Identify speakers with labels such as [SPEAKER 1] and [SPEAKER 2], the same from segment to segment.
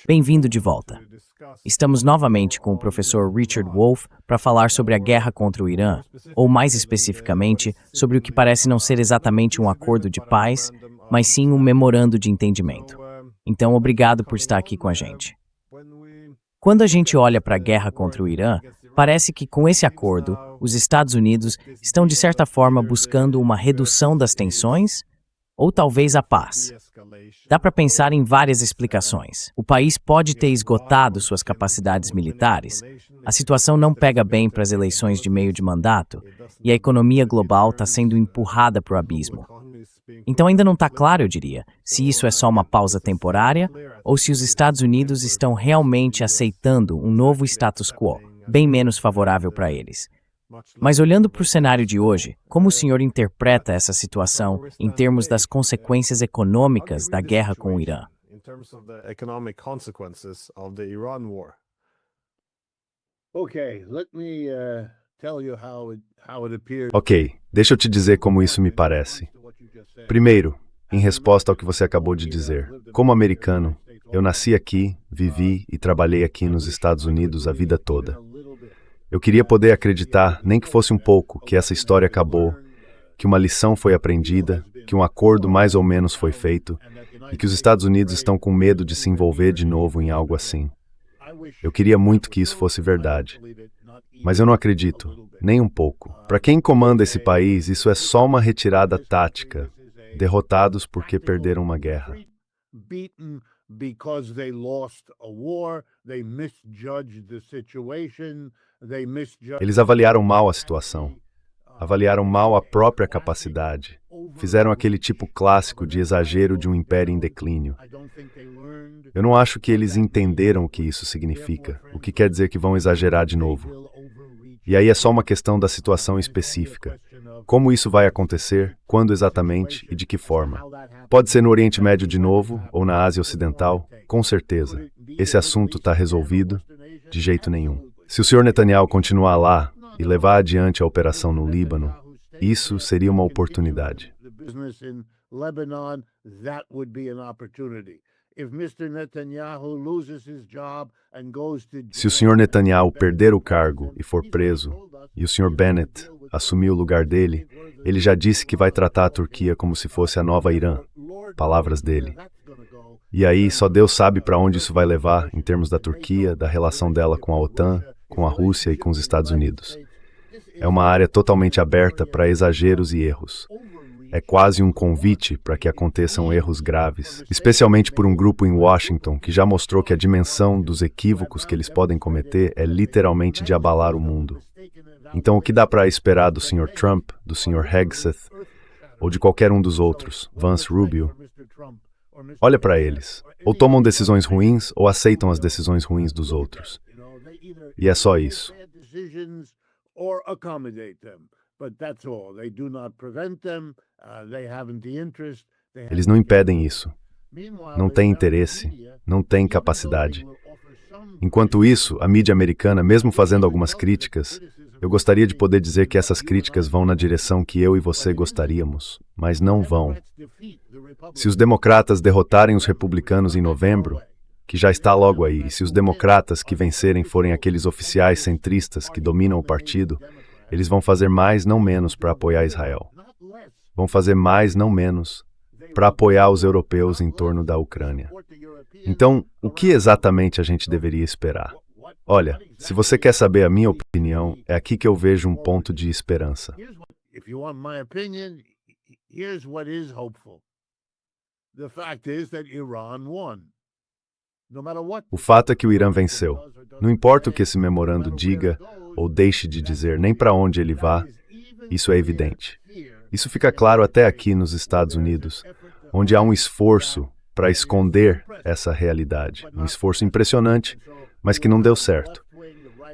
[SPEAKER 1] Bem-vindo de volta. Estamos novamente com o professor Richard Wolff para falar sobre a guerra contra o Irã, ou mais especificamente, sobre o que parece não ser exatamente um acordo de paz, mas sim um memorando de entendimento. Então, obrigado por estar aqui com a gente. Quando a gente olha para a guerra contra o Irã, parece que com esse acordo, os Estados Unidos estão de certa forma buscando uma redução das tensões ou talvez a paz. Dá para pensar em várias explicações. O país pode ter esgotado suas capacidades militares, a situação não pega bem para as eleições de meio de mandato e a economia global está sendo empurrada para o abismo. Então ainda não está claro, eu diria, se isso é só uma pausa temporária ou se os Estados Unidos estão realmente aceitando um novo status quo, bem menos favorável para eles. Mas olhando para o cenário de hoje, como o senhor interpreta essa situação em termos das consequências econômicas da guerra com o Irã?
[SPEAKER 2] Ok, deixa eu te dizer como isso me parece. Primeiro, em resposta ao que você acabou de dizer, como americano, eu nasci aqui, vivi e trabalhei aqui nos Estados Unidos a vida toda. Eu queria poder acreditar, nem que fosse um pouco, que essa história acabou, que uma lição foi aprendida, que um acordo mais ou menos foi feito e que os Estados Unidos estão com medo de se envolver de novo em algo assim. Eu queria muito que isso fosse verdade. Mas eu não acredito, nem um pouco. Para quem comanda esse país, isso é só uma retirada tática, derrotados porque perderam uma guerra. Eles avaliaram mal a situação, avaliaram mal a própria capacidade, fizeram aquele tipo clássico de exagero de um império em declínio. Eu não acho que eles entenderam o que isso significa, o que quer dizer que vão exagerar de novo. E aí é só uma questão da situação específica. Como isso vai acontecer, quando exatamente e de que forma? Pode ser no Oriente Médio de novo, ou na Ásia Ocidental? Com certeza. Esse assunto está resolvido? De jeito nenhum. Se o Sr. Netanyahu continuar lá e levar adiante a operação no Líbano, isso seria uma oportunidade. Se o Sr. Netanyahu perder o cargo e for preso, e o Sr. Bennett assumir o lugar dele, ele já disse que vai tratar a Turquia como se fosse a nova Irã. Palavras dele. E aí, só Deus sabe para onde isso vai levar em termos da Turquia, da relação dela com a OTAN, com a Rússia e com os Estados Unidos. É uma área totalmente aberta para exageros e erros. É quase um convite para que aconteçam erros graves, especialmente por um grupo em Washington que já mostrou que a dimensão dos equívocos que eles podem cometer é literalmente de abalar o mundo. Então, o que dá para esperar do Sr. Trump, do Sr. Hegseth, ou de qualquer um dos outros, Vance Rubio? Olha para eles. Ou tomam decisões ruins ou aceitam as decisões ruins dos outros. E é só isso. Eles não impedem isso. Não têm interesse, não têm capacidade. Enquanto isso, a mídia americana, mesmo fazendo algumas críticas, eu gostaria de poder dizer que essas críticas vão na direção que eu e você gostaríamos, mas não vão. Se os democratas derrotarem os republicanos em novembro, que já está logo aí, e se os democratas que vencerem forem aqueles oficiais centristas que dominam o partido, eles vão fazer mais, não menos, para apoiar Israel. Vão fazer mais, não menos, para apoiar os europeus em torno da Ucrânia. Então, o que exatamente a gente deveria esperar? Olha, se você quer saber a minha opinião, é aqui que eu vejo um ponto de esperança. O fato é que o Irã venceu. Não importa o que esse memorando diga ou deixe de dizer, nem para onde ele vá, isso é evidente. Isso fica claro até aqui nos Estados Unidos, onde há um esforço para esconder essa realidade. Um esforço impressionante, mas que não deu certo.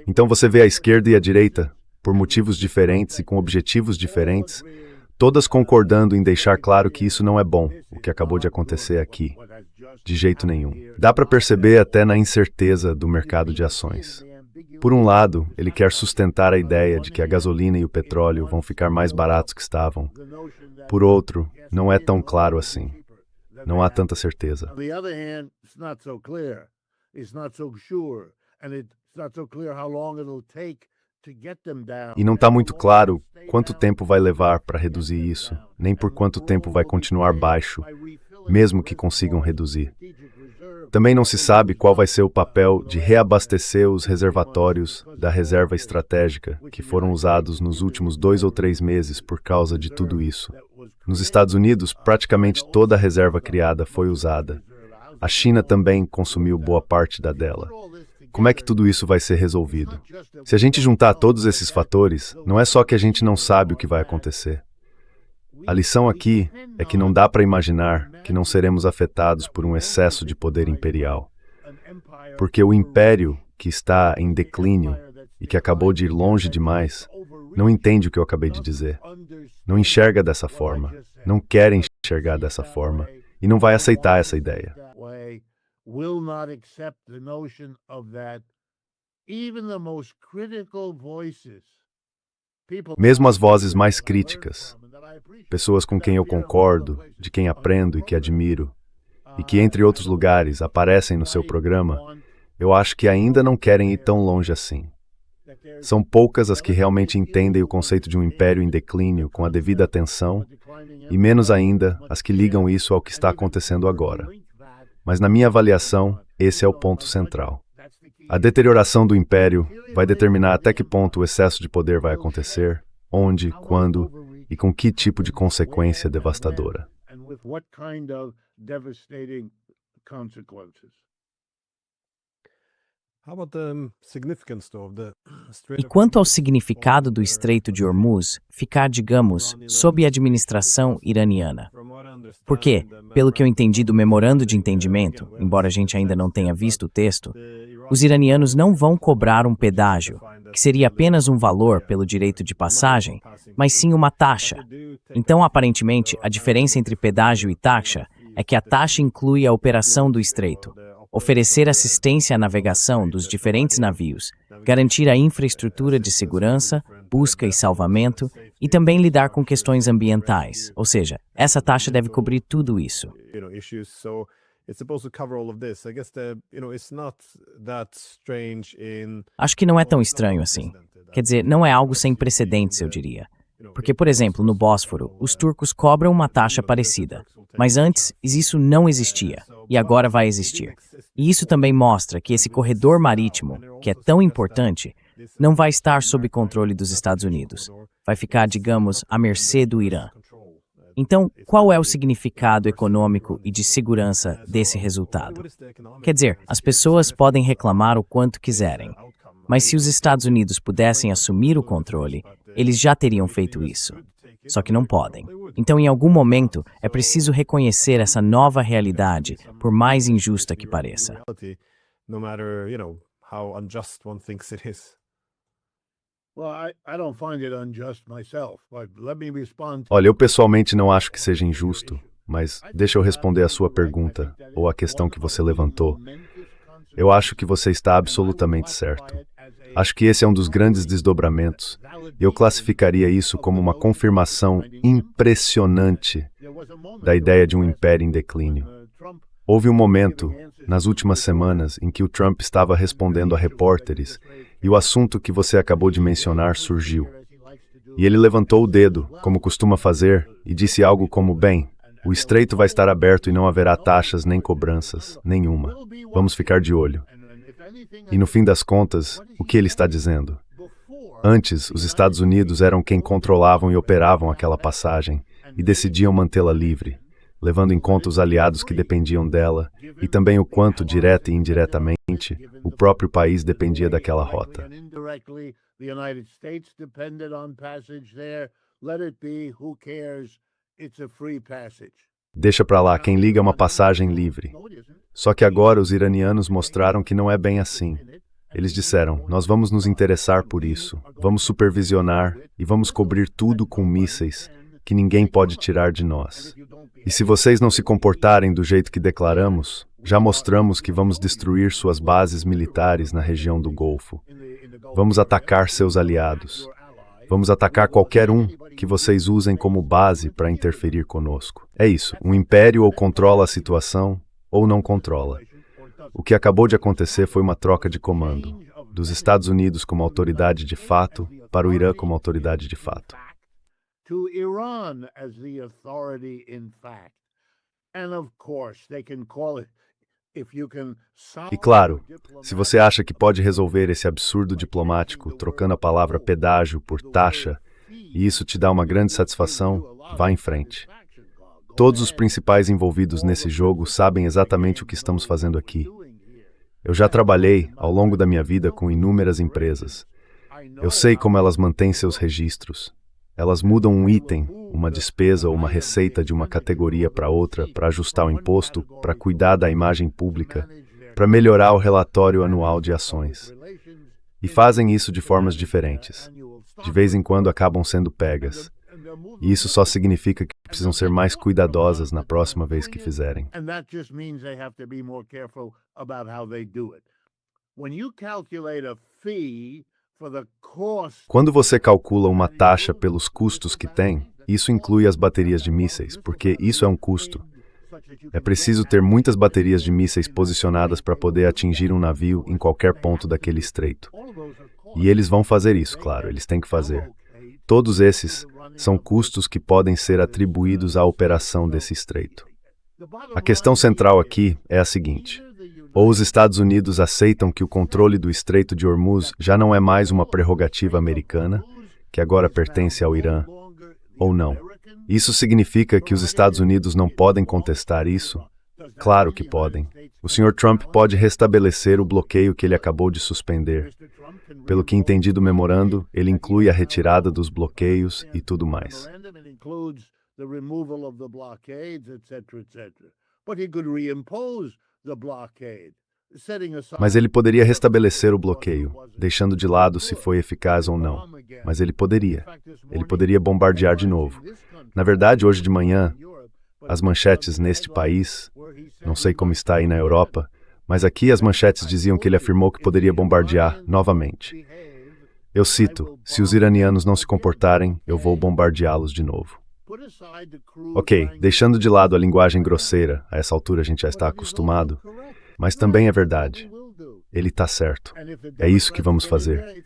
[SPEAKER 2] Então você vê a esquerda e a direita, por motivos diferentes e com objetivos diferentes, todas concordando em deixar claro que isso não é bom, o que acabou de acontecer aqui. De jeito nenhum. Dá para perceber até na incerteza do mercado de ações. Por um lado, ele quer sustentar a ideia de que a gasolina e o petróleo vão ficar mais baratos que estavam. Por outro, não é tão claro assim. Não há tanta certeza. E não está muito claro quanto tempo vai levar para reduzir isso, nem por quanto tempo vai continuar baixo, mesmo que consigam reduzir. Também não se sabe qual vai ser o papel de reabastecer os reservatórios da reserva estratégica, que foram usados nos últimos 2 ou 3 meses por causa de tudo isso. Nos Estados Unidos, praticamente toda a reserva criada foi usada. A China também consumiu boa parte da dela. Como é que tudo isso vai ser resolvido? Se a gente juntar todos esses fatores, não é só que a gente não sabe o que vai acontecer. A lição aqui é que não dá para imaginar que não seremos afetados por um excesso de poder imperial. Porque o império que está em declínio e que acabou de ir longe demais, não entende o que eu acabei de dizer. Não enxerga dessa forma, não quer enxergar dessa forma e não vai aceitar essa ideia. Mesmo as vozes mais críticas, pessoas com quem eu concordo, de quem aprendo e que admiro, e que, entre outros lugares, aparecem no seu programa, eu acho que ainda não querem ir tão longe assim. São poucas as que realmente entendem o conceito de um império em declínio com a devida atenção, e menos ainda as que ligam isso ao que está acontecendo agora. Mas na minha avaliação, esse é o ponto central. A deterioração do império vai determinar até que ponto o excesso de poder vai acontecer, onde, quando e com que tipo de consequência devastadora.
[SPEAKER 1] E quanto ao significado do Estreito de Hormuz ficar, digamos, sob administração iraniana? Porque, pelo que eu entendi do memorando de entendimento, embora a gente ainda não tenha visto o texto, os iranianos não vão cobrar um pedágio, que seria apenas um valor pelo direito de passagem, mas sim uma taxa. Então, aparentemente, a diferença entre pedágio e taxa é que a taxa inclui a operação do estreito, oferecer assistência à navegação dos diferentes navios, garantir a infraestrutura de segurança, busca e salvamento, e também lidar com questões ambientais, ou seja, essa taxa deve cobrir tudo isso. Acho que não é tão estranho assim. Quer dizer, não é algo sem precedentes, eu diria. Porque, por exemplo, no Bósforo, os turcos cobram uma taxa parecida. Mas antes, isso não existia, e agora vai existir. E isso também mostra que esse corredor marítimo, que é tão importante, não vai estar sob controle dos Estados Unidos. Vai ficar, digamos, à mercê do Irã. Então, qual é o significado econômico e de segurança desse resultado? Quer dizer, as pessoas podem reclamar o quanto quiserem, mas se os Estados Unidos pudessem assumir o controle, eles já teriam feito isso. Só que não podem. Então, em algum momento, é preciso reconhecer essa nova realidade, por mais injusta que pareça.
[SPEAKER 2] Olha, eu pessoalmente não acho que seja injusto, mas deixa eu responder a sua pergunta, ou a questão que você levantou. Eu acho que você está absolutamente certo. Acho que esse é um dos grandes desdobramentos, e eu classificaria isso como uma confirmação impressionante da ideia de um império em declínio. Houve um momento, nas últimas semanas, em que o Trump estava respondendo a repórteres, e o assunto que você acabou de mencionar surgiu. E ele levantou o dedo, como costuma fazer, e disse algo como, bem, o estreito vai estar aberto e não haverá taxas nem cobranças, nenhuma. Vamos ficar de olho. E no fim das contas, o que ele está dizendo? Antes, os Estados Unidos eram quem controlavam e operavam aquela passagem e decidiam mantê-la livre, levando em conta os aliados que dependiam dela e também o quanto, direta e indiretamente, o próprio país dependia daquela rota. Deixa pra lá, quem liga é uma passagem livre. Só que agora os iranianos mostraram que não é bem assim. Eles disseram, nós vamos nos interessar por isso, vamos supervisionar e vamos cobrir tudo com mísseis que ninguém pode tirar de nós. E se vocês não se comportarem do jeito que declaramos, já mostramos que vamos destruir suas bases militares na região do Golfo. Vamos atacar seus aliados. Vamos atacar qualquer um que vocês usem como base para interferir conosco. É isso, um império ou controla a situação ou não controla. O que acabou de acontecer foi uma troca de comando, dos Estados Unidos como autoridade de fato para o Irã como autoridade de fato. E claro, se você acha que pode resolver esse absurdo diplomático trocando a palavra pedágio por taxa, e isso te dá uma grande satisfação, vá em frente. Todos os principais envolvidos nesse jogo sabem exatamente o que estamos fazendo aqui. Eu já trabalhei, ao longo da minha vida, com inúmeras empresas. Eu sei como elas mantêm seus registros. Elas mudam um item, uma despesa ou uma receita de uma categoria para outra para ajustar o imposto, para cuidar da imagem pública, para melhorar o relatório anual de ações. E fazem isso de formas diferentes. De vez em quando acabam sendo pegas. E isso só significa que precisam ser mais cuidadosas na próxima vez que fizerem. Quando você calcula uma taxa pelos custos que tem, isso inclui as baterias de mísseis, porque isso é um custo. É preciso ter muitas baterias de mísseis posicionadas para poder atingir um navio em qualquer ponto daquele estreito. E eles vão fazer isso, claro, eles têm que fazer. Todos esses são custos que podem ser atribuídos à operação desse estreito. A questão central aqui é a seguinte: ou os Estados Unidos aceitam que o controle do Estreito de Hormuz já não é mais uma prerrogativa americana, que agora pertence ao Irã, ou não. Isso significa que os Estados Unidos não podem contestar isso? Claro que podem. O Sr. Trump pode restabelecer o bloqueio que ele acabou de suspender. Pelo que entendi do memorando, ele inclui a retirada dos bloqueios e tudo mais. Mas ele poderia restabelecer o bloqueio, deixando de lado se foi eficaz ou não. Mas ele poderia. Ele poderia bombardear de novo. Na verdade, hoje de manhã, as manchetes neste país, não sei como está aí na Europa, mas aqui as manchetes diziam que ele afirmou que poderia bombardear novamente. Eu cito: se os iranianos não se comportarem, eu vou bombardeá-los de novo. Ok, deixando de lado a linguagem grosseira, a essa altura a gente já está acostumado, mas também é verdade. Ele está certo. É isso que vamos fazer.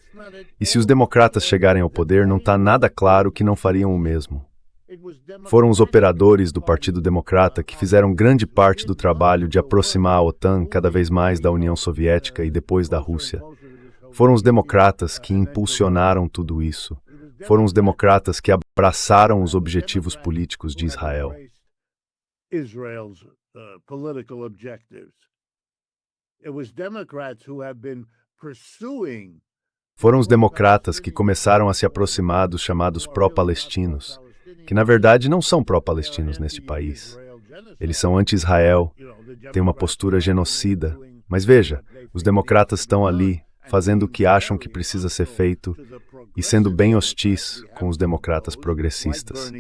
[SPEAKER 2] E se os democratas chegarem ao poder, não está nada claro que não fariam o mesmo. Foram os operadores do Partido Democrata que fizeram grande parte do trabalho de aproximar a OTAN cada vez mais da União Soviética e depois da Rússia. Foram os democratas que impulsionaram tudo isso. Foram os democratas que abraçaram os objetivos políticos de Israel. Foram os democratas que começaram a se aproximar dos chamados pró-palestinos, que na verdade não são pró-palestinos neste país. Eles são anti-Israel, têm uma postura genocida. Mas veja, os democratas estão ali, fazendo o que acham que precisa ser feito e sendo bem hostis com os democratas progressistas.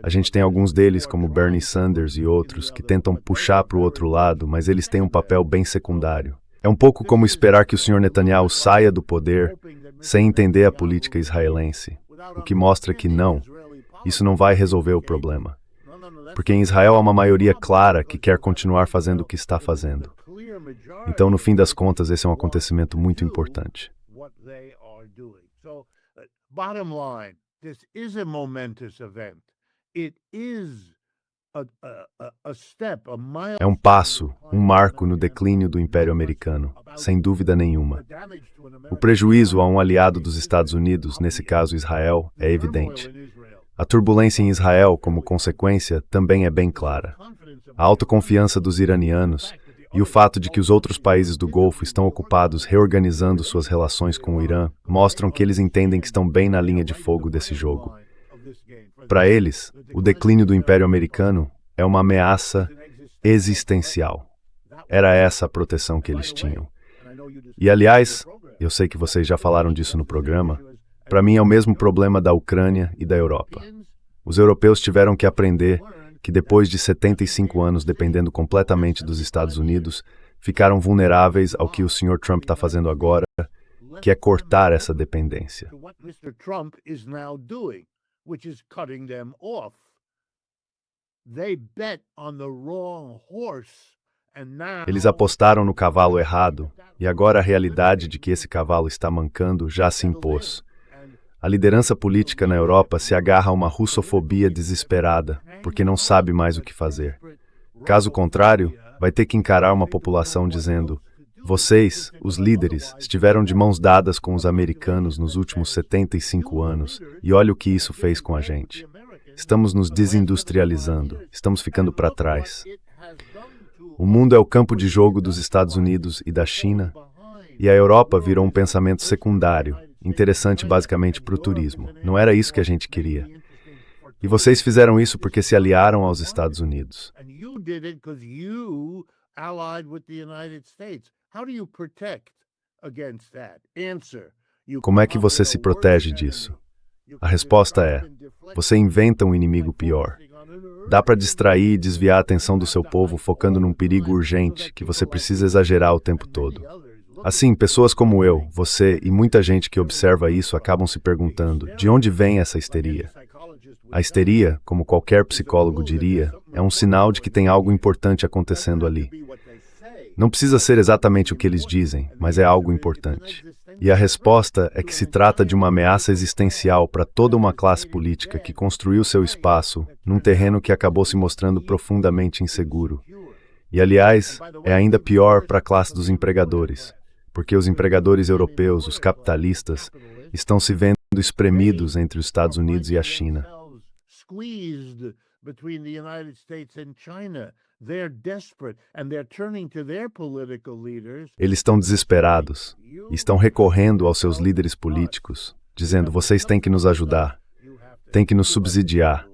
[SPEAKER 2] A gente tem alguns deles, como Bernie Sanders e outros, que tentam puxar para o outro lado, mas eles têm um papel bem secundário. É um pouco como esperar que o Sr. Netanyahu saia do poder sem entender a política israelense, o que mostra que não, isso não vai resolver o problema. Porque em Israel há uma maioria clara que quer continuar fazendo o que está fazendo. Então, no fim das contas, esse é um acontecimento muito importante. É um passo, um marco no declínio do Império Americano, sem dúvida nenhuma. O prejuízo a um aliado dos Estados Unidos, nesse caso Israel, é evidente. A turbulência em Israel, como consequência, também é bem clara. A autoconfiança dos iranianos e o fato de que os outros países do Golfo estão ocupados reorganizando suas relações com o Irã mostram que eles entendem que estão bem na linha de fogo desse jogo. Para eles, o declínio do Império Americano é uma ameaça existencial. Era essa a proteção que eles tinham. E, aliás, eu sei que vocês já falaram disso no programa, para mim é o mesmo problema da Ucrânia e da Europa. Os europeus tiveram que aprender que depois de 75 anos dependendo completamente dos Estados Unidos, ficaram vulneráveis ao que o Sr. Trump está fazendo agora que é cortar essa dependência. Eles apostaram no cavalo errado, e agora a realidade de que esse cavalo está mancando já se impôs. A liderança política na Europa se agarra a uma russofobia desesperada, porque não sabe mais o que fazer. Caso contrário, vai ter que encarar uma população dizendo: vocês, os líderes, estiveram de mãos dadas com os americanos nos últimos 75 anos, e olha o que isso fez com a gente. Estamos nos desindustrializando, estamos ficando para trás. O mundo é o campo de jogo dos Estados Unidos e da China, e a Europa virou um pensamento secundário, interessante basicamente para o turismo. Não era isso que a gente queria. E vocês fizeram isso porque se aliaram aos Estados Unidos. Como é que você se protege disso? A resposta é: você inventa um inimigo pior. Dá para distrair e desviar a atenção do seu povo focando num perigo urgente que você precisa exagerar o tempo todo. Assim, pessoas como eu, você e muita gente que observa isso acabam se perguntando: de onde vem essa histeria? A histeria, como qualquer psicólogo diria, é um sinal de que tem algo importante acontecendo ali. Não precisa ser exatamente o que eles dizem, mas é algo importante. E a resposta é que se trata de uma ameaça existencial para toda uma classe política que construiu seu espaço num terreno que acabou se mostrando profundamente inseguro. E, aliás, é ainda pior para a classe dos empregadores, porque os empregadores europeus, os capitalistas, estão se vendo espremidos entre os Estados Unidos e a China. Eles estão desesperados e estão recorrendo aos seus líderes políticos, dizendo: vocês têm que nos ajudar, têm que nos subsidiar,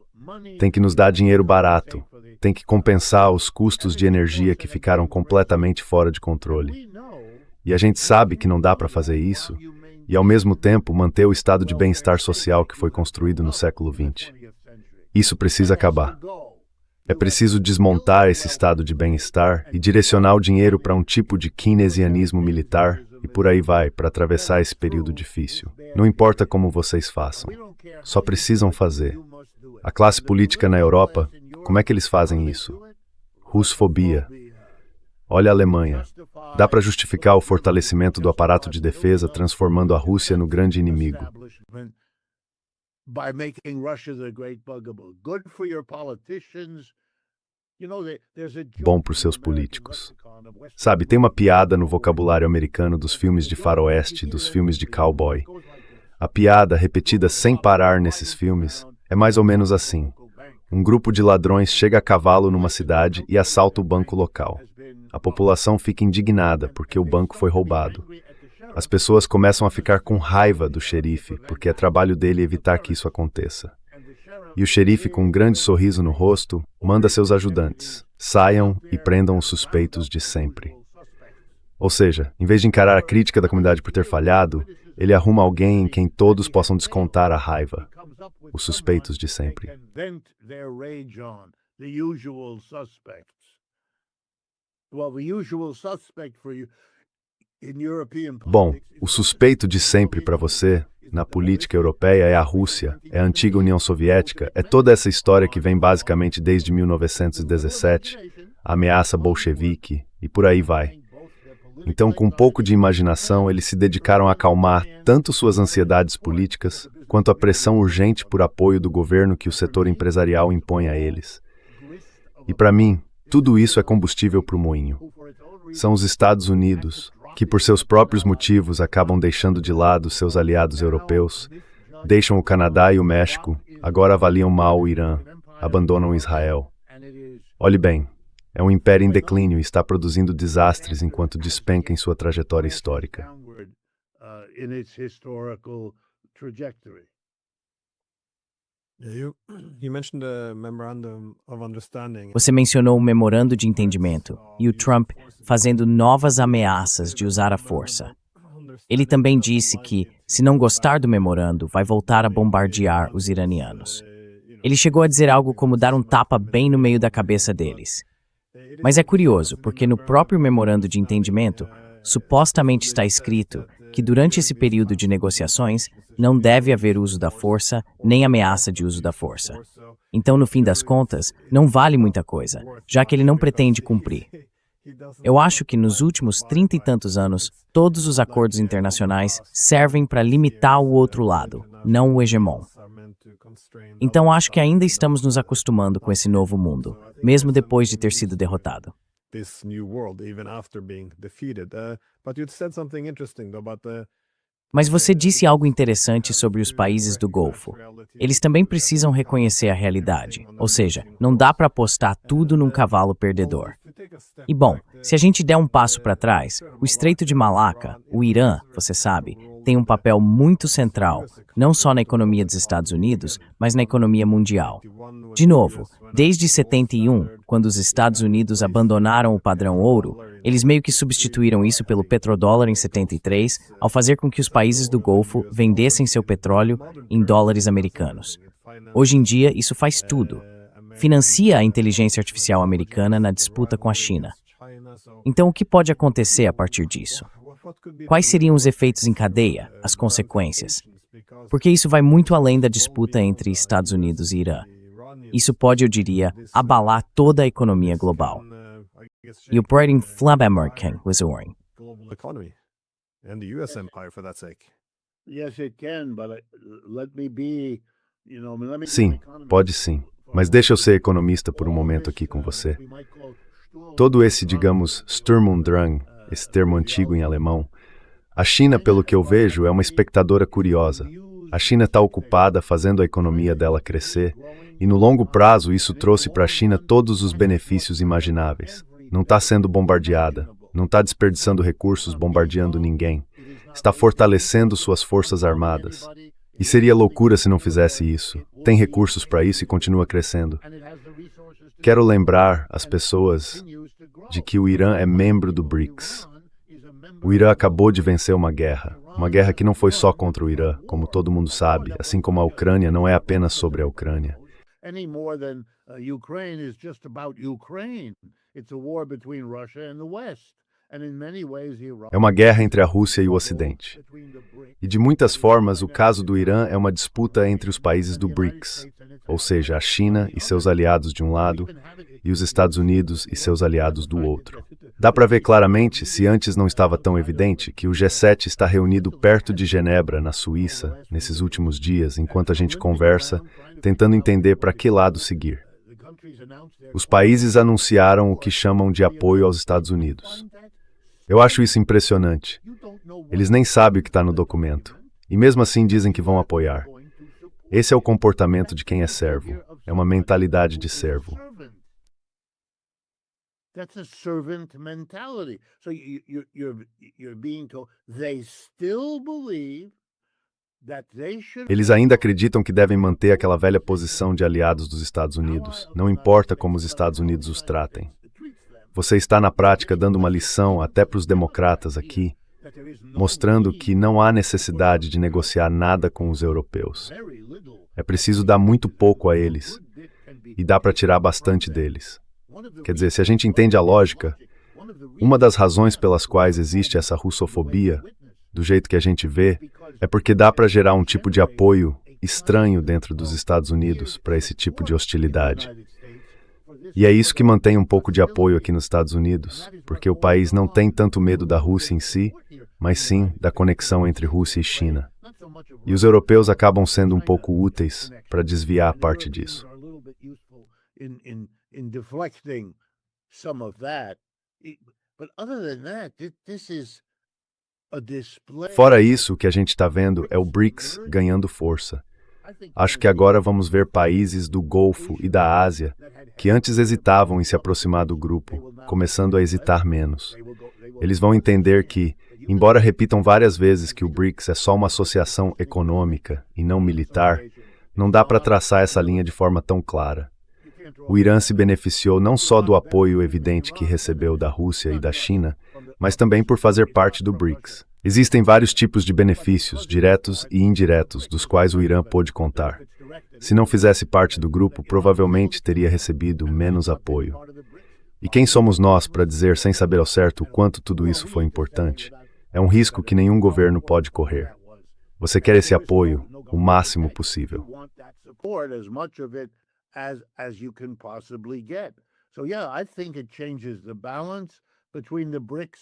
[SPEAKER 2] têm que nos dar dinheiro barato, têm que compensar os custos de energia que ficaram completamente fora de controle. E a gente sabe que não dá para fazer isso e, ao mesmo tempo, manter o estado de bem-estar social que foi construído no século XX. Isso precisa acabar. É preciso desmontar esse estado de bem-estar e direcionar o dinheiro para um tipo de keynesianismo militar e por aí vai, para atravessar esse período difícil. Não importa como vocês façam, só precisam fazer. A classe política na Europa, como é que eles fazem isso? Russofobia. Olha a Alemanha. Dá para justificar o fortalecimento do aparato de defesa transformando a Rússia no grande inimigo. Bom para os seus políticos. Sabe, tem uma piada no vocabulário americano dos filmes de faroeste, dos filmes de cowboy. A piada, repetida sem parar nesses filmes, é mais ou menos assim. Um grupo de ladrões chega a cavalo numa cidade e assalta o banco local. A população fica indignada porque o banco foi roubado. As pessoas começam a ficar com raiva do xerife, porque é trabalho dele evitar que isso aconteça. E o xerife, com um grande sorriso no rosto, manda seus ajudantes: saiam e prendam os suspeitos de sempre. Ou seja, em vez de encarar a crítica da comunidade por ter falhado, ele arruma alguém em quem todos possam descontar a raiva. Os suspeitos de sempre. Bom, o suspeito de sempre para você, na política europeia, é a Rússia, é a antiga União Soviética, é toda essa história que vem basicamente desde 1917, a ameaça bolchevique, e por aí vai. Então, com um pouco de imaginação, eles se dedicaram a acalmar tanto suas ansiedades políticas, quanto a pressão urgente por apoio do governo que o setor empresarial impõe a eles. E para mim, tudo isso é combustível para o moinho. São os Estados Unidos, que por seus próprios motivos acabam deixando de lado seus aliados europeus, deixam o Canadá e o México, agora avaliam mal o Irã, abandonam Israel. Olhe bem, é um império em declínio e está produzindo desastres enquanto despenca em sua trajetória histórica.
[SPEAKER 1] Você mencionou o memorando de entendimento e o Trump fazendo novas ameaças de usar a força. Ele também disse que, se não gostar do memorando, vai voltar a bombardear os iranianos. Ele chegou a dizer algo como dar um tapa bem no meio da cabeça deles. Mas é curioso, porque no próprio memorando de entendimento, supostamente está escrito que durante esse período de negociações não deve haver uso da força nem ameaça de uso da força. Então, no fim das contas, não vale muita coisa, já que ele não pretende cumprir. Eu acho que nos últimos 30 e tantos anos, todos os acordos internacionais servem para limitar o outro lado, não o hegemon. Então acho que ainda estamos nos acostumando com esse novo mundo, mesmo depois de ter sido derrotado. Mas você disse algo interessante sobre os países do Golfo. Eles também precisam reconhecer a realidade, ou seja, não dá para apostar tudo num cavalo perdedor. E bom, se a gente der um passo para trás, o Estreito de Malaca, o Irã, você sabe, tem um papel muito central, não só na economia dos Estados Unidos, mas na economia mundial. De novo, desde 71, quando os Estados Unidos abandonaram o padrão ouro, eles meio que substituíram isso pelo petrodólar em 73, ao fazer com que os países do Golfo vendessem seu petróleo em dólares americanos. Hoje em dia, isso faz tudo. Financia a inteligência artificial americana na disputa com a China. Então, o que pode acontecer a partir disso? Quais seriam os efeitos em cadeia, as consequências? Porque isso vai muito além da disputa entre Estados Unidos e Irã. Isso pode, eu diria, abalar toda a economia global. E o Brighton Flabbermaking was oring.
[SPEAKER 2] Sim, pode sim. Mas deixa eu ser economista por um momento aqui com você. Todo esse, digamos, Sturm und Drang, esse termo antigo em alemão, a China, pelo que eu vejo, é uma espectadora curiosa. A China está ocupada fazendo a economia dela crescer, e no longo prazo isso trouxe para a China todos os benefícios imagináveis. Não está sendo bombardeada, não está desperdiçando recursos bombardeando ninguém, está fortalecendo suas forças armadas. E seria loucura se não fizesse isso. Tem recursos para isso e continua crescendo. Quero lembrar as pessoas de que o Irã é membro do BRICS. O Irã acabou de vencer uma guerra que não foi só contra o Irã, como todo mundo sabe, assim como a Ucrânia não é apenas sobre a Ucrânia. É uma guerra entre a Rússia e o Ocidente. E de muitas formas, o caso do Irã é uma disputa entre os países do BRICS, ou seja, a China e seus aliados de um lado, e os Estados Unidos e seus aliados do outro. Dá para ver claramente, se antes não estava tão evidente, que o G7 está reunido perto de Genebra, na Suíça, nesses últimos dias, enquanto a gente conversa, tentando entender para que lado seguir. Os países anunciaram o que chamam de apoio aos Estados Unidos. Eu acho isso impressionante. Eles nem sabem o que está no documento. E mesmo assim dizem que vão apoiar. Esse é o comportamento de quem é servo. É uma mentalidade de servo.
[SPEAKER 3] That's a servant mentality. So you're being told they still believe that they should.
[SPEAKER 2] Eles ainda acreditam que devem manter aquela velha posição de aliados dos Estados Unidos. Não importa como os Estados Unidos os tratem. Você está na prática dando uma lição até para os democratas aqui, mostrando que não há necessidade de negociar nada com os europeus. É preciso dar muito pouco a eles, e dá para tirar bastante deles. Quer dizer, se a gente entende a lógica, uma das razões pelas quais existe essa russofobia, do jeito que a gente vê, é porque dá para gerar um tipo de apoio estranho dentro dos Estados Unidos para esse tipo de hostilidade. E é isso que mantém um pouco de apoio aqui nos Estados Unidos, porque o país não tem tanto medo da Rússia em si, mas sim da conexão entre Rússia e China. E os europeus acabam sendo um pouco úteis para desviar a parte disso.
[SPEAKER 3] In deflecting some of that, but other than that, this is a display.
[SPEAKER 2] Fora isso, o que a gente está vendo é o BRICS ganhando força. Acho que agora vamos ver países do Golfo e da Ásia que antes hesitavam em se aproximar do grupo, começando a hesitar menos. Eles vão entender que, embora repitam várias vezes que o BRICS é só uma associação econômica e não militar, não dá para traçar essa linha de forma tão clara. O Irã se beneficiou não só do apoio evidente que recebeu da Rússia e da China, mas também por fazer parte do BRICS. Existem vários tipos de benefícios, diretos e indiretos, dos quais o Irã pôde contar. Se não fizesse parte do grupo, provavelmente teria recebido menos apoio. E quem somos nós para dizer, sem saber ao certo, o quanto tudo isso foi importante? É um risco que nenhum governo pode correr. Você quer esse apoio o máximo possível.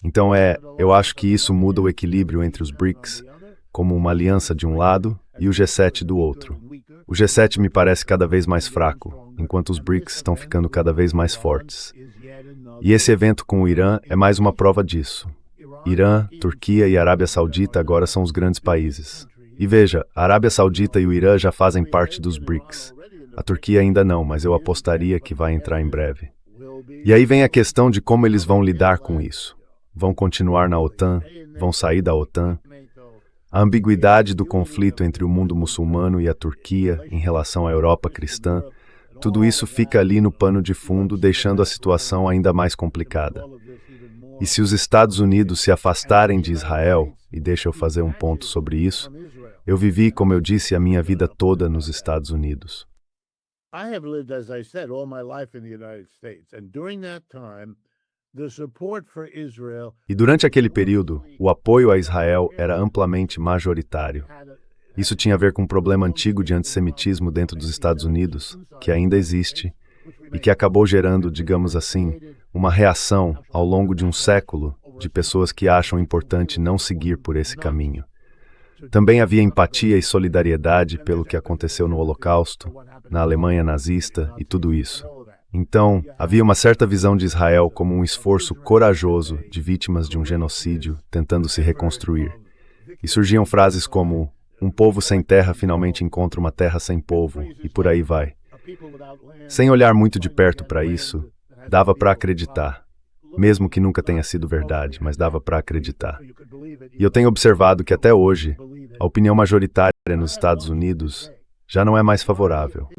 [SPEAKER 2] Então eu acho que isso muda o equilíbrio entre os BRICS, como uma aliança de um lado e o G7 do outro. O G7 me parece cada vez mais fraco, enquanto os BRICS estão ficando cada vez mais fortes. E esse evento com o Irã é mais uma prova disso. Irã, Turquia e Arábia Saudita agora são os grandes países. E veja, a Arábia Saudita e o Irã já fazem parte dos BRICS. A Turquia ainda não, mas eu apostaria que vai entrar em breve. E aí vem a questão de como eles vão lidar com isso. Vão continuar na OTAN? Vão sair da OTAN? A ambiguidade do conflito entre o mundo muçulmano e a Turquia em relação à Europa cristã, tudo isso fica ali no pano de fundo, deixando a situação ainda mais complicada. E se os Estados Unidos se afastarem de Israel, e deixa eu fazer um ponto sobre isso, eu vivi, como eu disse, a minha vida toda nos Estados Unidos.
[SPEAKER 3] I have lived, as I said, all my life in the United States, and during that time, the support for Israel.
[SPEAKER 2] E durante aquele período, o apoio a Israel era amplamente majoritário. Isso tinha a ver com um problema antigo de antissemitismo dentro dos Estados Unidos, que ainda existe, e que acabou gerando, digamos assim, uma reação ao longo de um século de pessoas que acham importante não seguir por esse caminho. Também havia empatia e solidariedade pelo que aconteceu no Holocausto, na Alemanha nazista e tudo isso. Então, havia uma certa visão de Israel como um esforço corajoso de vítimas de um genocídio tentando se reconstruir. E surgiam frases como: um povo sem terra finalmente encontra uma terra sem povo, e por aí vai. Sem olhar muito de perto para isso, dava para acreditar. Mesmo que nunca tenha sido verdade, mas dava para acreditar. E eu tenho observado que até hoje, a opinião majoritária nos Estados Unidos já não é mais favorável.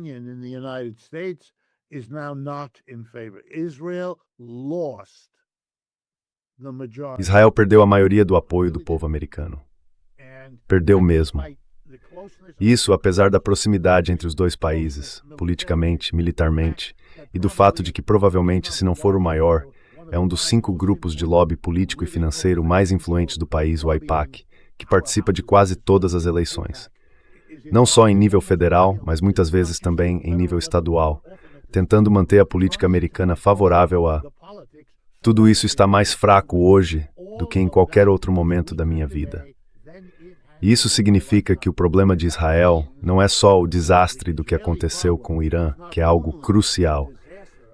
[SPEAKER 2] Israel perdeu a maioria do apoio do povo americano. Perdeu mesmo. Isso, apesar da proximidade entre os dois países, politicamente, militarmente, e do fato de que provavelmente, se não for o maior, é um dos 5 grupos de lobby político e financeiro mais influentes do país, o AIPAC, que participa de quase todas as eleições. Não só em nível federal, mas muitas vezes também em nível estadual, tentando manter a política americana favorável a... Tudo isso está mais fraco hoje do que em qualquer outro momento da minha vida. E isso significa que o problema de Israel não é só o desastre do que aconteceu com o Irã, que é algo crucial,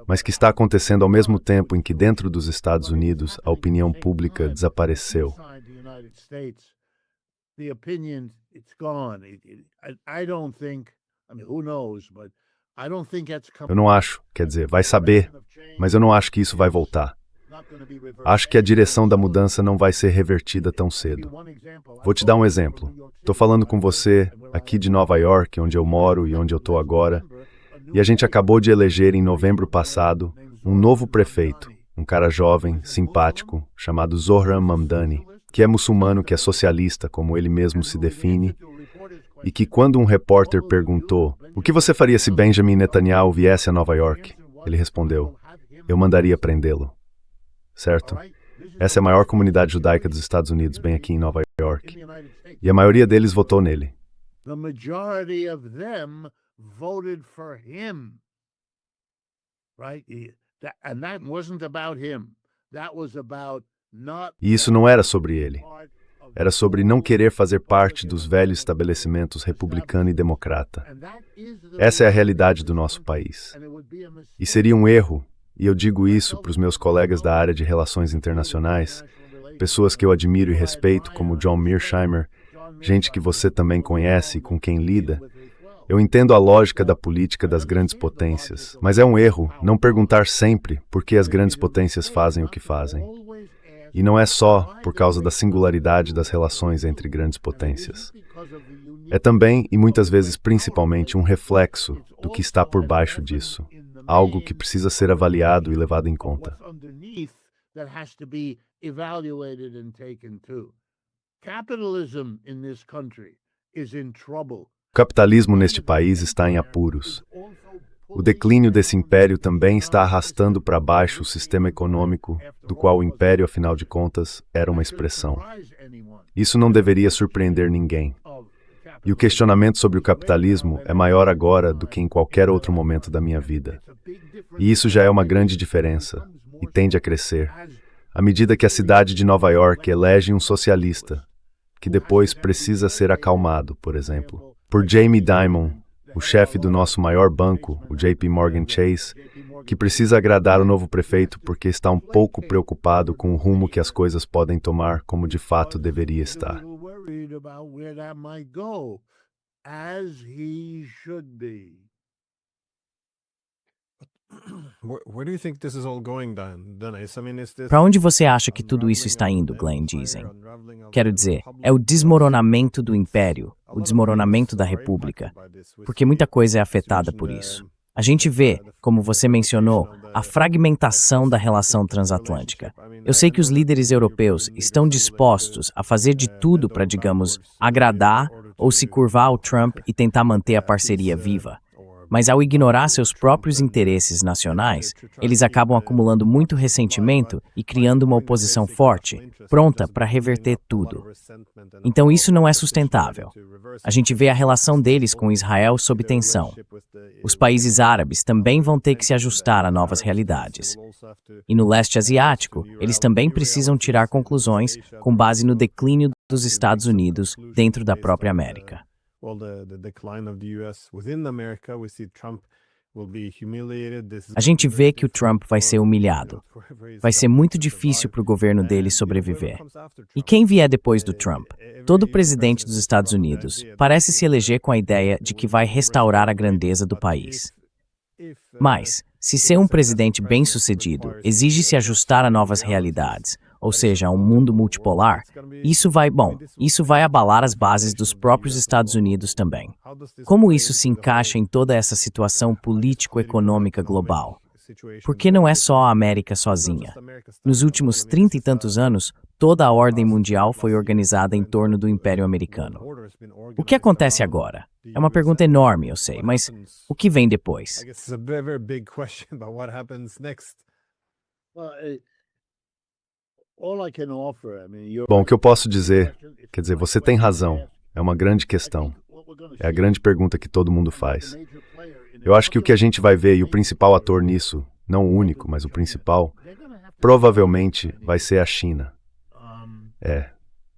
[SPEAKER 2] mas que está acontecendo ao mesmo tempo em que dentro dos Estados Unidos a opinião pública desapareceu. Eu não acho, quer dizer, vai saber, mas eu não acho que isso vai voltar. Acho que a direção da mudança não vai ser revertida tão cedo. Vou te dar um exemplo. Estou falando com você aqui de Nova York, onde eu moro e onde eu estou agora, e a gente acabou de eleger em novembro passado um novo prefeito, um cara jovem, simpático, chamado Zohran Mamdani, que é muçulmano, que é socialista, como ele mesmo se define, e que quando um repórter perguntou: o que você faria se Benjamin Netanyahu viesse a Nova York? Ele respondeu: eu mandaria prendê-lo. Certo? Essa é a maior comunidade judaica dos Estados Unidos, bem aqui em Nova York. E a maioria deles votou nele.
[SPEAKER 3] Voted for him, right? And that wasn't about him. That was about not.
[SPEAKER 2] E isso não era sobre ele. Era sobre não querer fazer parte dos velhos estabelecimentos republicano e democrata. Essa é a realidade do nosso país. E seria um erro, e eu digo isso para os meus colegas da área de relações internacionais, pessoas que eu admiro e respeito, como John Mearsheimer, gente que você também conhece e com quem lida. Eu entendo a lógica da política das grandes potências, mas é um erro não perguntar sempre por que as grandes potências fazem o que fazem. E não é só por causa da singularidade das relações entre grandes potências. É também, e muitas vezes principalmente, um reflexo do que está por baixo disso, algo que precisa ser avaliado e levado em conta. O capitalismo neste país está em apuros. O declínio desse império também está arrastando para baixo o sistema econômico, do qual o império, afinal de contas, era uma expressão. Isso não deveria surpreender ninguém. E o questionamento sobre o capitalismo é maior agora do que em qualquer outro momento da minha vida. E isso já é uma grande diferença, e tende a crescer, à medida que a cidade de Nova York elege um socialista, que depois precisa ser acalmado, por exemplo, por Jamie Dimon, o chefe do nosso maior banco, o JP Morgan Chase, que precisa agradar o novo prefeito porque está um pouco preocupado com o rumo que as coisas podem tomar como de fato deveria estar.
[SPEAKER 1] Para onde você acha que tudo isso está indo, Glenn, dizem? Quero dizer, é o desmoronamento do império, o desmoronamento da república, porque muita coisa é afetada por isso. A gente vê, como você mencionou, a fragmentação da relação transatlântica. Eu sei que os líderes europeus estão dispostos a fazer de tudo para, digamos, agradar ou se curvar ao Trump e tentar manter a parceria viva. Mas ao ignorar seus próprios interesses nacionais, eles acabam acumulando muito ressentimento e criando uma oposição forte, pronta para reverter tudo. Então isso não é sustentável. A gente vê a relação deles com Israel sob tensão. Os países árabes também vão ter que se ajustar a novas realidades. E no leste asiático, eles também precisam tirar conclusões com base no declínio dos Estados Unidos dentro da própria América. A gente vê que o Trump vai ser humilhado. Vai ser muito difícil para o governo dele sobreviver. E quem vier depois do Trump? Todo presidente dos Estados Unidos parece se eleger com a ideia de que vai restaurar a grandeza do país. Mas, se ser um presidente bem-sucedido exige se ajustar a novas realidades, ou seja, a um mundo multipolar, isso vai abalar as bases dos próprios Estados Unidos também. Como isso se encaixa em toda essa situação político-econômica global? Porque não é só a América sozinha. Nos últimos 30 e tantos anos, toda a ordem mundial foi organizada em torno do Império Americano. O que acontece agora? É uma pergunta enorme, eu sei, mas o que vem depois?
[SPEAKER 2] Bom, o que eu posso dizer, quer dizer, você tem razão, é uma grande questão. É a grande pergunta que todo mundo faz. Eu acho que o que a gente vai ver, e o principal ator nisso, não o único, mas o principal, provavelmente vai ser a China.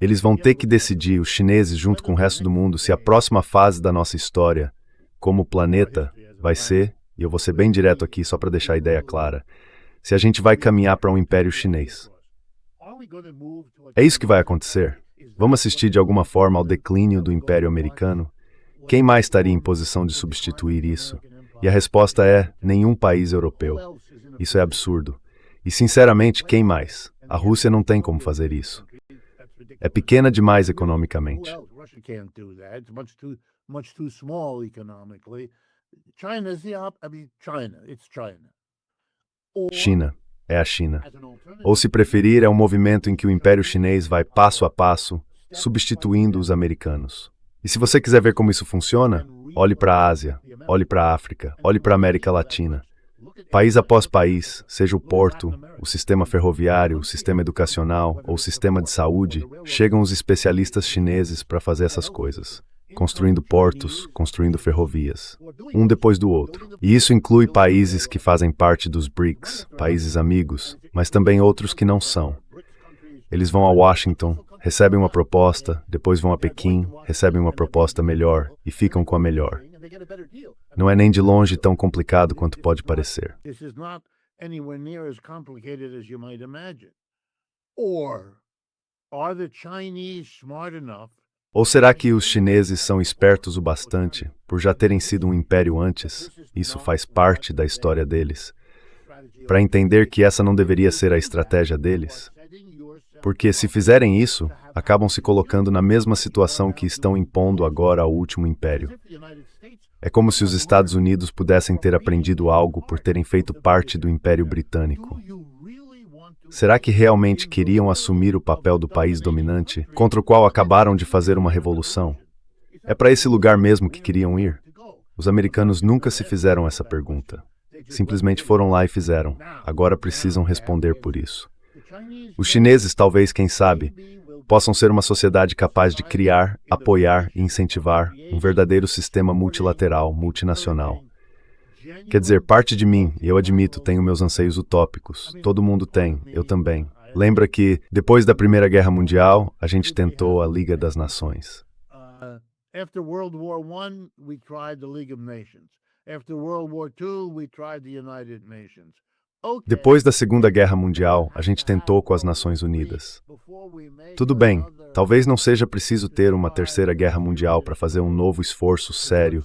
[SPEAKER 2] Eles vão ter que decidir, os chineses junto com o resto do mundo, se a próxima fase da nossa história, como planeta, vai ser, e eu vou ser bem direto aqui só para deixar a ideia clara, se a gente vai caminhar para um império chinês. É isso que vai acontecer? Vamos assistir de alguma forma ao declínio do Império Americano? Quem mais estaria em posição de substituir isso? E a resposta é, nenhum país europeu. Isso é absurdo. E sinceramente, quem mais? A Rússia não tem como fazer isso. É pequena demais economicamente. China. É a China. Ou, se preferir, é um movimento em que o Império Chinês vai passo a passo, substituindo os americanos. E se você quiser ver como isso funciona, olhe para a Ásia, olhe para a África, olhe para a América Latina. País após país, seja o porto, o sistema ferroviário, o sistema educacional ou o sistema de saúde, chegam os especialistas chineses para fazer essas coisas. Construindo portos, construindo ferrovias, um depois do outro. E isso inclui países que fazem parte dos BRICS, países amigos, mas também outros que não são. Eles vão a Washington, recebem uma proposta, depois vão a Pequim, recebem uma proposta melhor e ficam com a melhor. Não é nem de longe tão complicado quanto pode parecer. Ou será que os chineses são espertos o bastante, por já terem sido um império antes, isso faz parte da história deles, para entender que essa não deveria ser a estratégia deles? Porque se fizerem isso, acabam se colocando na mesma situação que estão impondo agora ao último império. É como se os Estados Unidos pudessem ter aprendido algo por terem feito parte do Império Britânico. Será que realmente queriam assumir o papel do país dominante, contra o qual acabaram de fazer uma revolução? É para esse lugar mesmo que queriam ir? Os americanos nunca se fizeram essa pergunta. Simplesmente foram lá e fizeram. Agora precisam responder por isso. Os chineses, talvez, quem sabe, possam ser uma sociedade capaz de criar, apoiar e incentivar um verdadeiro sistema multilateral, multinacional. Quer dizer, parte de mim, e eu admito, tenho meus anseios utópicos. Todo mundo tem, eu também. Lembra que, depois da Primeira Guerra Mundial, a gente tentou a Liga das Nações.
[SPEAKER 3] After World War I, we tried the League of Nations. After World War II, we tried the United Nations.
[SPEAKER 2] Depois da Segunda Guerra Mundial, a gente tentou com as Nações Unidas. Tudo bem, talvez não seja preciso ter uma Terceira Guerra Mundial para fazer um novo esforço sério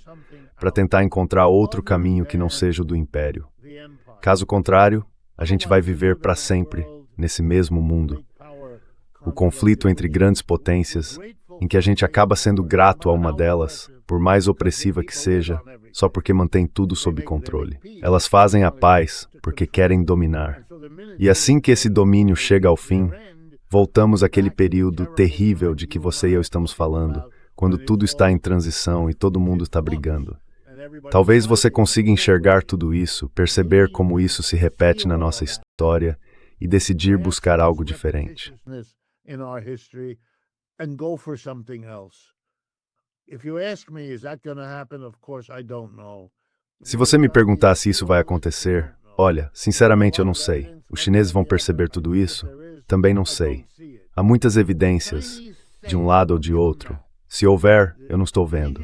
[SPEAKER 2] para tentar encontrar outro caminho que não seja o do Império. Caso contrário, a gente vai viver para sempre nesse mesmo mundo. O conflito entre grandes potências, em que a gente acaba sendo grato a uma delas, por mais opressiva que seja, só porque mantém tudo sob controle. Elas fazem a paz porque querem dominar. E assim que esse domínio chega ao fim, voltamos àquele período terrível de que você e eu estamos falando, quando tudo está em transição e todo mundo está brigando. Talvez você consiga enxergar tudo isso, perceber como isso se repete na nossa história e decidir buscar algo diferente. Se você me perguntar se isso vai acontecer, olha, sinceramente eu não sei. Os chineses vão perceber tudo isso? Também não sei. Há muitas evidências, de um lado ou de outro. Se houver, eu não estou vendo.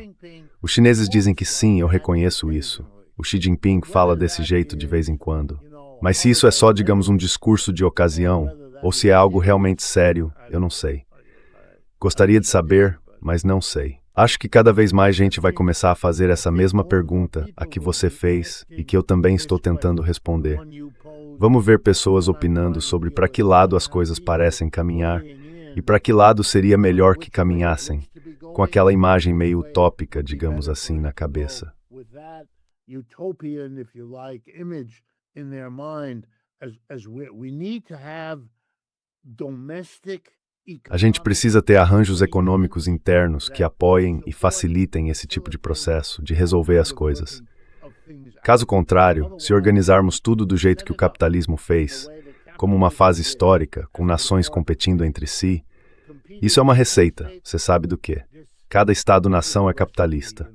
[SPEAKER 2] Os chineses dizem que sim, eu reconheço isso. O Xi Jinping fala desse jeito de vez em quando. Mas se isso é só, digamos, um discurso de ocasião, ou se é algo realmente sério, eu não sei. Gostaria de saber, mas não sei. Acho que cada vez mais gente vai começar a fazer essa mesma pergunta, a que você fez, e que eu também estou tentando responder. Vamos ver pessoas opinando sobre para que lado as coisas parecem caminhar, e para que lado seria melhor que caminhassem, com aquela imagem meio utópica, digamos assim, na cabeça. A gente precisa ter arranjos econômicos internos que apoiem e facilitem esse tipo de processo, de resolver as coisas. Caso contrário, se organizarmos tudo do jeito que o capitalismo fez, como uma fase histórica, com nações competindo entre si, isso é uma receita, você sabe do quê? Cada Estado-nação é capitalista.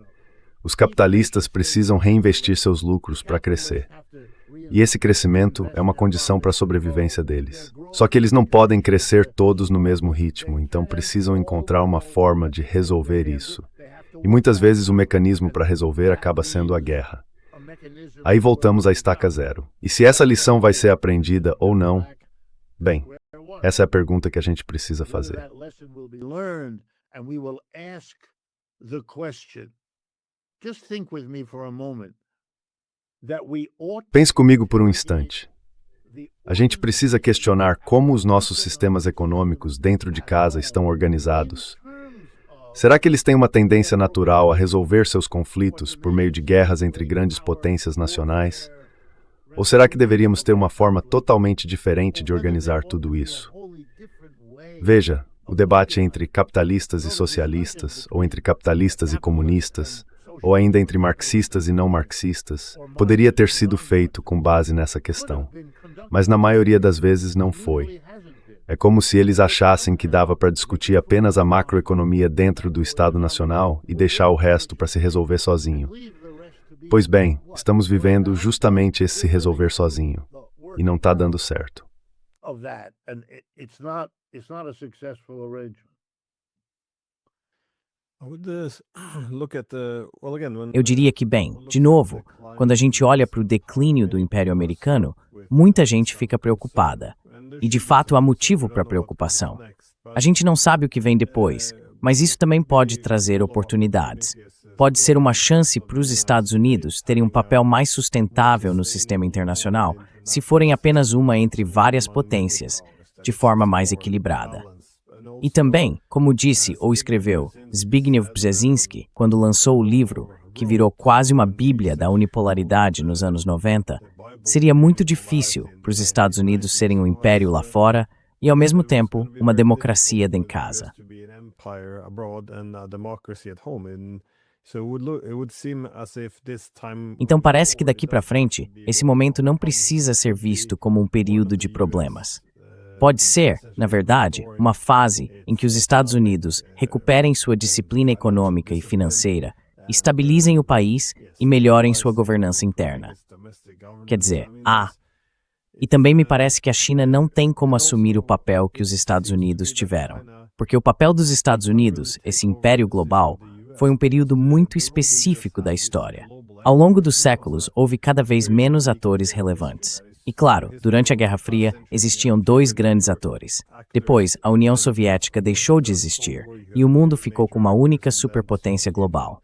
[SPEAKER 2] Os capitalistas precisam reinvestir seus lucros para crescer. E esse crescimento é uma condição para a sobrevivência deles. Só que eles não podem crescer todos no mesmo ritmo, então precisam encontrar uma forma de resolver isso. E muitas vezes o mecanismo para resolver acaba sendo a guerra. Aí voltamos à estaca zero. E se essa lição vai ser aprendida ou não? Bem, essa é a pergunta que a gente precisa fazer. Pense comigo por um instante. A gente precisa questionar como os nossos sistemas econômicos dentro de casa estão organizados. Será que eles têm uma tendência natural a resolver seus conflitos por meio de guerras entre grandes potências nacionais? Ou será que deveríamos ter uma forma totalmente diferente de organizar tudo isso? Veja, o debate entre capitalistas e socialistas, ou entre capitalistas e comunistas, ou ainda entre marxistas e não marxistas, poderia ter sido feito com base nessa questão. Mas na maioria das vezes não foi. É como se eles achassem que dava para discutir apenas a macroeconomia dentro do Estado Nacional e deixar o resto para se resolver sozinho. Pois bem, estamos vivendo justamente esse se resolver sozinho. E não está dando certo.
[SPEAKER 1] Eu diria que, bem, de novo, quando a gente olha para o declínio do Império Americano, muita gente fica preocupada. E, de fato, há motivo para preocupação. A gente não sabe o que vem depois, mas isso também pode trazer oportunidades. Pode ser uma chance para os Estados Unidos terem um papel mais sustentável no sistema internacional, se forem apenas uma entre várias potências, de forma mais equilibrada. E também, como disse ou escreveu Zbigniew Brzezinski, quando lançou o livro, que virou quase uma bíblia da unipolaridade nos anos 90, seria muito difícil para os Estados Unidos serem um império lá fora e, ao mesmo tempo, uma democracia em casa. Então parece que daqui para frente, esse momento não precisa ser visto como um período de problemas. Pode ser, na verdade, uma fase em que os Estados Unidos recuperem sua disciplina econômica e financeira, estabilizem o país e melhorem sua governança interna. Quer dizer, e também me parece que a China não tem como assumir o papel que os Estados Unidos tiveram. Porque o papel dos Estados Unidos, esse império global, foi um período muito específico da história. Ao longo dos séculos, houve cada vez menos atores relevantes. E claro, durante a Guerra Fria, existiam dois grandes atores. Depois, a União Soviética deixou de existir, e o mundo ficou com uma única superpotência global.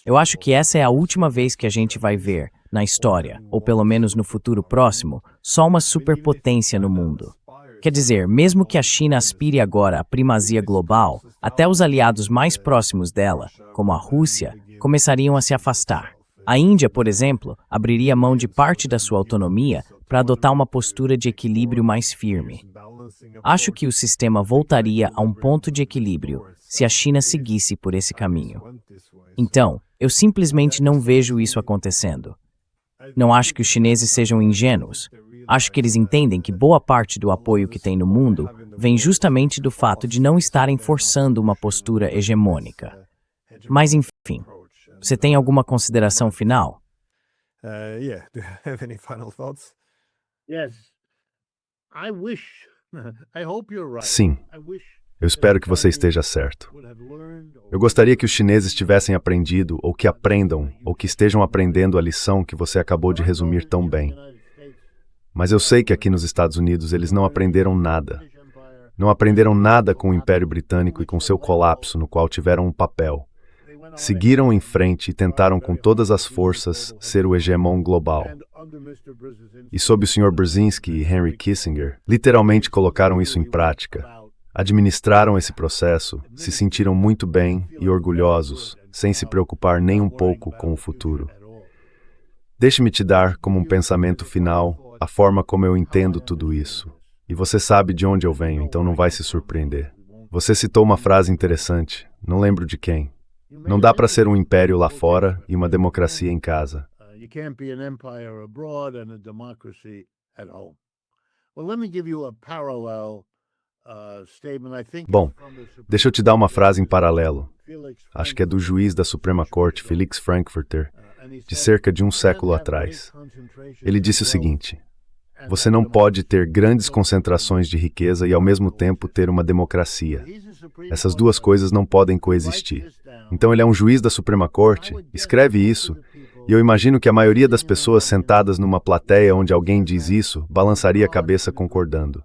[SPEAKER 1] Eu acho que essa é a última vez que a gente vai ver, na história, ou pelo menos no futuro próximo, só uma superpotência no mundo. Quer dizer, mesmo que a China aspire agora à primazia global, até os aliados mais próximos dela, como a Rússia, começariam a se afastar. A Índia, por exemplo, abriria mão de parte da sua autonomia para adotar uma postura de equilíbrio mais firme. Acho que o sistema voltaria a um ponto de equilíbrio se a China seguisse por esse caminho. Então, eu simplesmente não vejo isso acontecendo. Não acho que os chineses sejam ingênuos. Acho que eles entendem que boa parte do apoio que tem no mundo vem justamente do fato de não estarem forçando uma postura hegemônica. Mas, enfim, você tem alguma consideração final?
[SPEAKER 3] Do you have any final thoughts? Yes. I hope you're right.
[SPEAKER 2] Sim, eu espero que você esteja certo. Eu gostaria que os chineses tivessem aprendido, ou que aprendam, ou que estejam aprendendo a lição que você acabou de resumir tão bem. Mas eu sei que aqui nos Estados Unidos eles não aprenderam nada. Não aprenderam nada com o Império Britânico e com seu colapso, no qual tiveram um papel. Seguiram em frente e tentaram com todas as forças ser o hegemon global. E sob o Sr. Brzezinski e Henry Kissinger, literalmente colocaram isso em prática. Administraram esse processo, se sentiram muito bem e orgulhosos, sem se preocupar nem um pouco com o futuro. Deixe-me te dar, como um pensamento final, a forma como eu entendo tudo isso. E você sabe de onde eu venho, então não vai se surpreender. Você citou uma frase interessante, não lembro de quem. Não dá para ser um império lá fora e uma democracia em casa. Bom, deixa eu te dar uma frase em paralelo. Acho que é do juiz da Suprema Corte, Felix Frankfurter, de cerca de um século atrás. Ele disse o seguinte: você não pode ter grandes concentrações de riqueza e ao mesmo tempo ter uma democracia. Essas duas coisas não podem coexistir. Então ele é um juiz da Suprema Corte, escreve isso, e eu imagino que a maioria das pessoas sentadas numa plateia onde alguém diz isso, balançaria a cabeça concordando.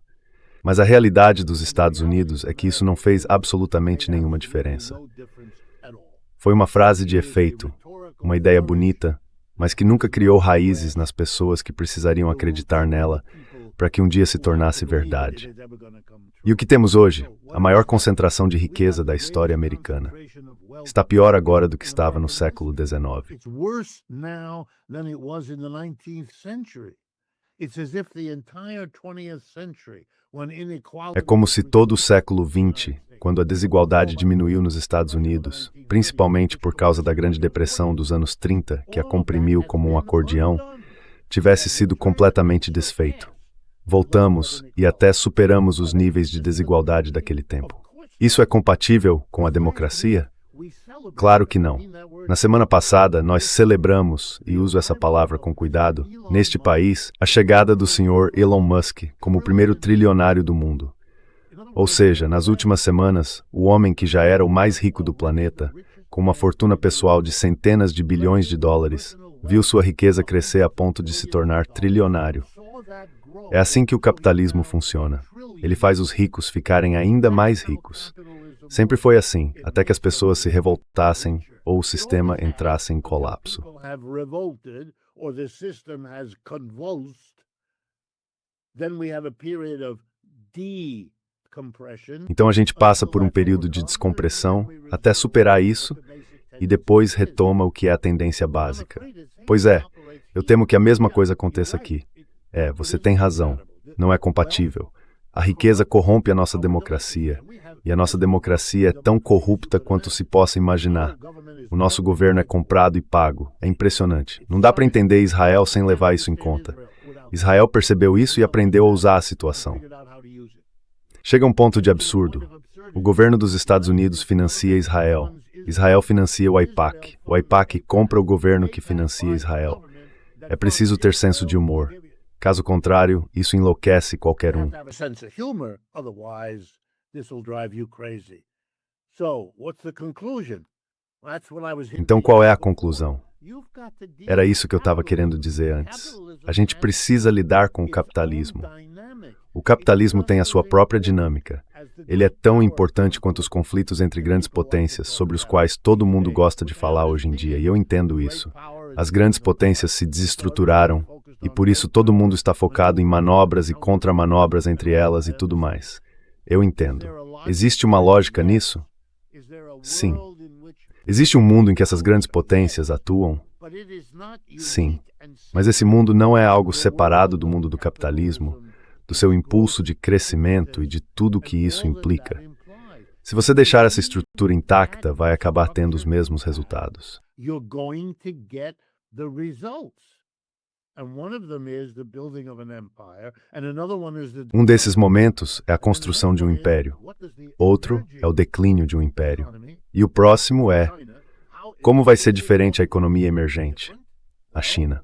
[SPEAKER 2] Mas a realidade dos Estados Unidos é que isso não fez absolutamente nenhuma diferença. Foi uma frase de efeito, uma ideia bonita, mas que nunca criou raízes nas pessoas que precisariam acreditar nela para que um dia se tornasse verdade. E o que temos hoje? A maior concentração de riqueza da história americana. Está pior agora do que estava no século XIX. É como se todo o século XX, quando a desigualdade diminuiu nos Estados Unidos, principalmente por causa da Grande Depressão dos anos 30, que a comprimiu como um acordeão, tivesse sido completamente desfeito. Voltamos e até superamos os níveis de desigualdade daquele tempo. Isso é compatível com a democracia? Claro que não. Na semana passada, nós celebramos, e uso essa palavra com cuidado, neste país, a chegada do Sr. Elon Musk como o primeiro trilionário do mundo. Ou seja, nas últimas semanas, o homem que já era o mais rico do planeta, com uma fortuna pessoal de centenas de bilhões de dólares, viu sua riqueza crescer a ponto de se tornar trilionário. É assim que o capitalismo funciona. Ele faz os ricos ficarem ainda mais ricos. Sempre foi assim, até que as pessoas se revoltassem ou o sistema entrasse em colapso. Então a gente passa por um período de descompressão até superar isso e depois retoma o que é a tendência básica. Pois é, eu temo que a mesma coisa aconteça aqui. Você tem razão, não é compatível. A riqueza corrompe a nossa democracia, e a nossa democracia é tão corrupta quanto se possa imaginar. O nosso governo é comprado e pago. É impressionante. Não dá para entender Israel sem levar isso em conta. Israel percebeu isso e aprendeu a usar a situação. Chega um ponto de absurdo. O governo dos Estados Unidos financia Israel. Israel financia o AIPAC. O AIPAC compra o governo que financia Israel. É preciso ter senso de humor. Caso contrário, isso enlouquece qualquer um. Então, qual é a conclusão? Era isso que eu estava querendo dizer antes. A gente precisa lidar com o capitalismo. O capitalismo tem a sua própria dinâmica. Ele é tão importante quanto os conflitos entre grandes potências, sobre os quais todo mundo gosta de falar hoje em dia, e eu entendo isso. As grandes potências se desestruturaram, e por isso todo mundo está focado em manobras e contramanobras entre elas e tudo mais. Eu entendo. Existe uma lógica nisso? Sim. Existe um mundo em que essas grandes potências atuam? Sim. Mas esse mundo não é algo separado do mundo do capitalismo, do seu impulso de crescimento e de tudo o que isso implica. Se você deixar essa estrutura intacta, vai acabar tendo os mesmos resultados. Um desses momentos é a construção de um império. Outro é o declínio de um império. E o próximo é: como vai ser diferente a economia emergente? A China.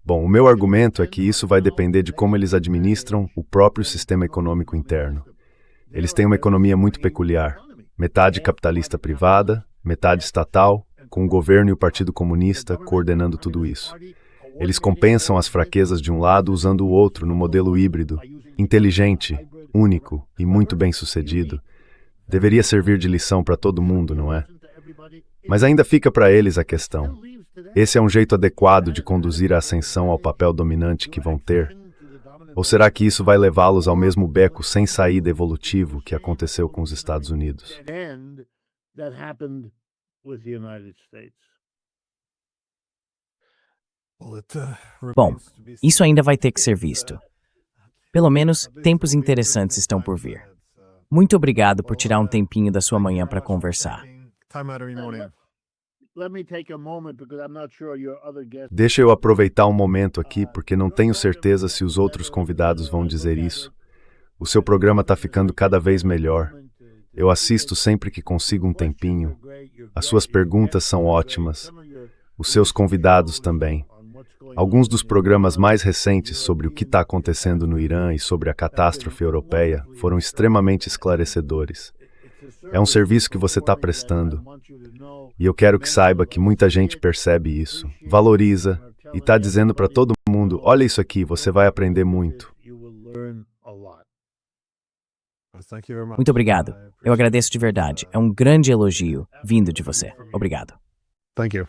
[SPEAKER 2] Bom, o meu argumento é que isso vai depender de como eles administram o próprio sistema econômico interno. Eles têm uma economia muito peculiar. Metade capitalista privada, metade estatal, com o governo e o Partido Comunista coordenando tudo isso. Eles compensam as fraquezas de um lado usando o outro no modelo híbrido, inteligente, único e muito bem-sucedido. Deveria servir de lição para todo mundo, não é? Mas ainda fica para eles a questão: esse é um jeito adequado de conduzir a ascensão ao papel dominante que vão ter? Ou será que isso vai levá-los ao mesmo beco sem saída evolutivo que aconteceu com os Estados Unidos?
[SPEAKER 1] Bom, isso ainda vai ter que ser visto. Pelo menos, tempos interessantes estão por vir. Muito obrigado por tirar um tempinho da sua manhã para conversar.
[SPEAKER 2] Deixa eu aproveitar um momento aqui, porque não tenho certeza se os outros convidados vão dizer isso. O seu programa está ficando cada vez melhor. Eu assisto sempre que consigo um tempinho. As suas perguntas são ótimas. Os seus convidados também. Alguns dos programas mais recentes sobre o que está acontecendo no Irã e sobre a catástrofe europeia foram extremamente esclarecedores. É um serviço que você está prestando. E eu quero que saiba que muita gente percebe isso, valoriza e está dizendo para todo mundo: olha isso aqui, você vai aprender muito.
[SPEAKER 1] Muito obrigado. Eu agradeço de verdade. É um grande elogio vindo de você. Obrigado.
[SPEAKER 2] Thank you.